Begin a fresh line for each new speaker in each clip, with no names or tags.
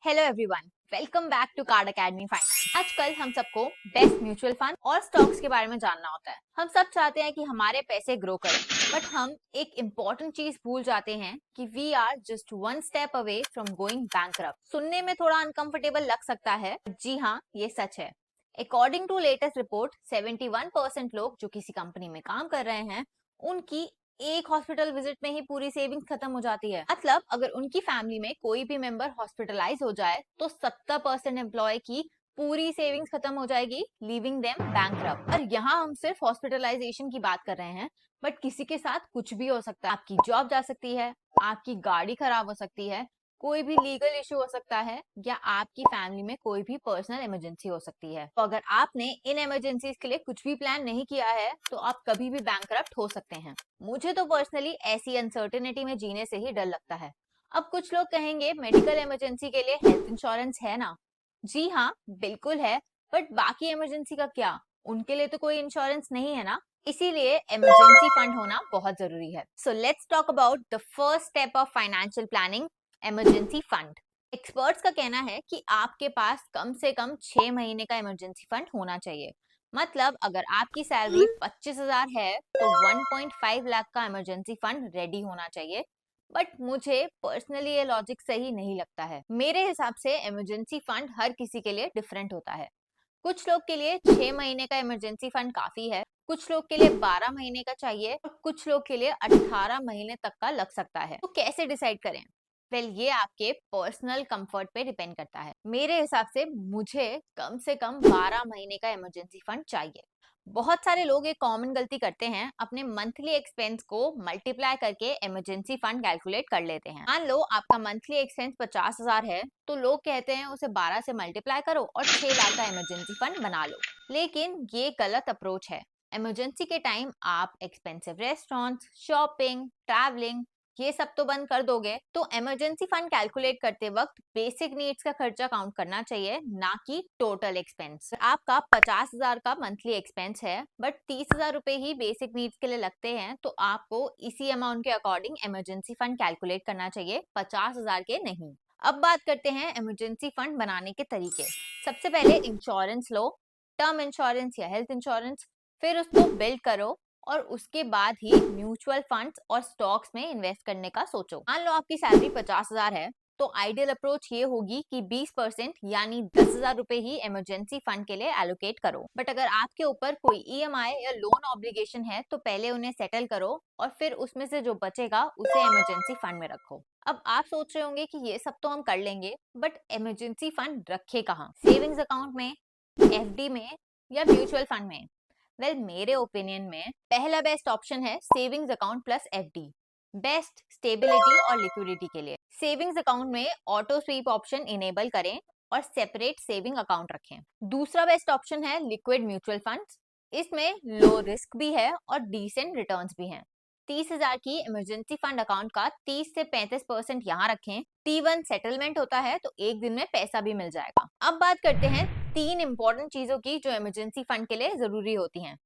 Hello everyone, welcome back to card academy finance. आजकल हम सबको बेस्ट म्यूचुअल फंड और स्टॉक्स के बारे में जानना होता है। हम सब चाहते हैं कि हमारे पैसे ग्रो करें, बट हम एक इम्पॉर्टेंट चीज भूल जाते हैं कि we are just one step away from going bankrupt. सुनने में थोड़ा अनकंफर्टेबल लग सकता है, जी हाँ, ये सच है। अकॉर्डिंग टू लेटेस्ट रिपोर्ट 71% लोग जो किसी कंपनी में काम कर रहे हैं, उनकी एक हॉस्पिटल विजिट में ही पूरी सेविंग्स खत्म हो जाती है। मतलब अगर उनकी फैमिली में कोई भी मेंबर हॉस्पिटलाइज हो जाए तो 70% एम्प्लॉय की पूरी सेविंग्स खत्म हो जाएगी, लीविंग देम बैंकरप्ट। और यहाँ हम सिर्फ हॉस्पिटलाइजेशन की बात कर रहे हैं, बट किसी के साथ कुछ भी हो सकता है। आपकी जॉब जा सकती है, आपकी गाड़ी खराब हो सकती है, कोई भी लीगल इशू हो सकता है, या आपकी फैमिली में कोई भी पर्सनल इमरजेंसी हो सकती है। तो अगर आपने इन इमरजेंसीज के लिए कुछ भी प्लान नहीं किया है तो आप कभी भी बैंकरप्ट हो सकते हैं। मुझे तो पर्सनली ऐसी अनसर्टेनिटी में जीने से ही डर लगता है। अब कुछ लोग कहेंगे मेडिकल इमरजेंसी के लिए हेल्थ इंश्योरेंस है ना। जी हाँ, बिल्कुल है, बट बाकी इमरजेंसी का क्या? उनके लिए तो कोई इंश्योरेंस नहीं है ना। इसीलिए इमरजेंसी फंड होना बहुत जरूरी है। So let's talk about the first step of financial planning, emergency fund. Experts का कहना है कि आपके पास कम से कम 6 महीने का इमरजेंसी फंड होना चाहिए। मतलब अगर आपकी सैलरी 25,000 है तो 1.5 लाख का इमरजेंसी फंड रेडी होना चाहिए। बट मुझे पर्सनली ये लॉजिक सही नहीं लगता है। मेरे हिसाब से इमरजेंसी फंड हर किसी के लिए डिफरेंट होता है। कुछ लोग के लिए 6 महीने का इमरजेंसी फंड काफी है, कुछ लोग के लिए 12 महीने का चाहिए, और कुछ लोग के लिए 18 महीने तक का लग सकता है। तो कैसे डिसाइड करें? ये आपके पर्सनल कंफर्ट पे डिपेंड करता है। मेरे हिसाब से मुझे कम से कम 12 महीने का इमरजेंसी फंड चाहिए। बहुत सारे लोग एक कॉमन गलती करते हैं, अपने मंथली एक्सपेंस को मल्टीप्लाई करके इमरजेंसी फंड कैलकुलेट कर लेते हैं। मान लो आपका मंथली एक्सपेंस 50,000 है, तो लोग कहते हैं उसे 12 से मल्टीप्लाई करो और 6 लाख का इमरजेंसी फंड बना लो। लेकिन ये गलत अप्रोच है। इमरजेंसी के टाइम आप एक्सपेंसिव रेस्टोरेंट्स, शॉपिंग, ट्रैवलिंग, ये सब तो बंद कर दोगे। तो इमरजेंसी फंड कैलकुलेट करते वक्त बेसिक नीड्स का खर्चा काउंट करना चाहिए, ना कि टोटल एक्सपेंस। आपका 50,000 का मंथली एक्सपेंस है, बट 30,000 रुपए ही बेसिक नीड्स के लिए लगते हैं, तो आपको इसी अमाउंट के अकॉर्डिंग इमरजेंसी फंड कैलकुलेट करना चाहिए, 50,000 के नहीं। अब बात करते हैं इमरजेंसी फंड बनाने के तरीके। सबसे पहले इंश्योरेंस लो, टर्म इंश्योरेंस या हेल्थ इंश्योरेंस, फिर उसको बिल्ड करो, और उसके बाद ही म्यूचुअल फंड्स और स्टॉक्स में इन्वेस्ट करने का सोचो। मान लो आपकी सैलरी 50,000 है, तो आइडियल अप्रोच ये होगी कि 20% यानी 10,000 रुपए ही इमरजेंसी फंड के लिए एलोकेट करो। बट अगर आपके ऊपर कोई ईएमआई या लोन ऑब्लिगेशन है तो पहले उन्हें सेटल करो, और फिर उसमें से जो बचेगा उसे इमरजेंसी फंड में रखो। अब आप सोच रहे होंगे कि ये सब तो हम कर लेंगे, बट इमरजेंसी फंड रखे कहाँ? सेविंग्स अकाउंट में, एफडी में, या म्यूचुअल फंड में? मेरे ओपिनियन में पहला बेस्ट ऑप्शन है savings account plus FD. Best stability और लिक्विडिटी के लिए सेविंग्स अकाउंट में ऑटो स्वीप ऑप्शन इनेबल करें और सेपरेट सेविंग अकाउंट रखें। दूसरा बेस्ट ऑप्शन है लिक्विड म्यूचुअल फंड्स। इसमें लो रिस्क भी है और डिसेंट रिटर्न्स भी हैं। 30,000 की इमरजेंसी फंड अकाउंट का 30 से 35% यहाँ रखें। T1 सेटलमेंट होता है तो एक दिन में पैसा भी मिल जाएगा। अब बात करते हैं 3 इंपॉर्टेंट चीजों की जो इमरजेंसी फंड के लिए जरूरी होती हैं।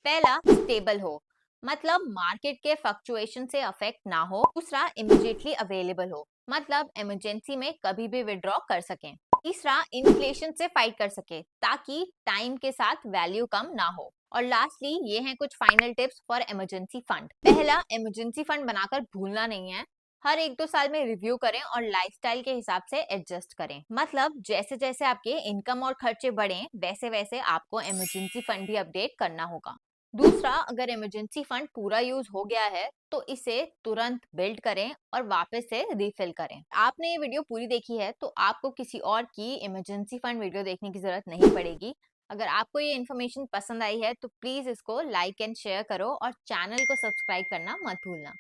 पहला, स्टेबल हो, मतलब मार्केट के फ्लक्चुएशन से अफेक्ट ना हो। दूसरा, इमीडिएटली अवेलेबल हो, मतलब इमरजेंसी में कभी भी विड्रॉ कर सकें। तीसरा, इन्फ्लेशन से फाइट कर सके ताकि टाइम के साथ वैल्यू कम ना हो। और लास्टली ये हैं कुछ final tips for emergency fund. पहला, इमरजेंसी फंड बनाकर भूलना नहीं है। हर 1-2 साल में रिव्यू करें और लाइफस्टाइल के हिसाब से एडजस्ट करें। मतलब जैसे जैसे आपके इनकम और खर्चे बढ़ें, वैसे वैसे आपको इमरजेंसी फंड भी अपडेट करना होगा। दूसरा, अगर इमरजेंसी फंड पूरा यूज हो गया है तो इसे तुरंत बिल्ड करें और वापस से रिफिल करें। आपने ये वीडियो पूरी देखी है तो आपको किसी और की इमरजेंसी फंड वीडियो देखने की जरूरत नहीं पड़ेगी। अगर आपको ये इन्फॉर्मेशन पसंद आई है तो प्लीज इसको लाइक एंड शेयर करो और चैनल को सब्सक्राइब करना मत भूलना।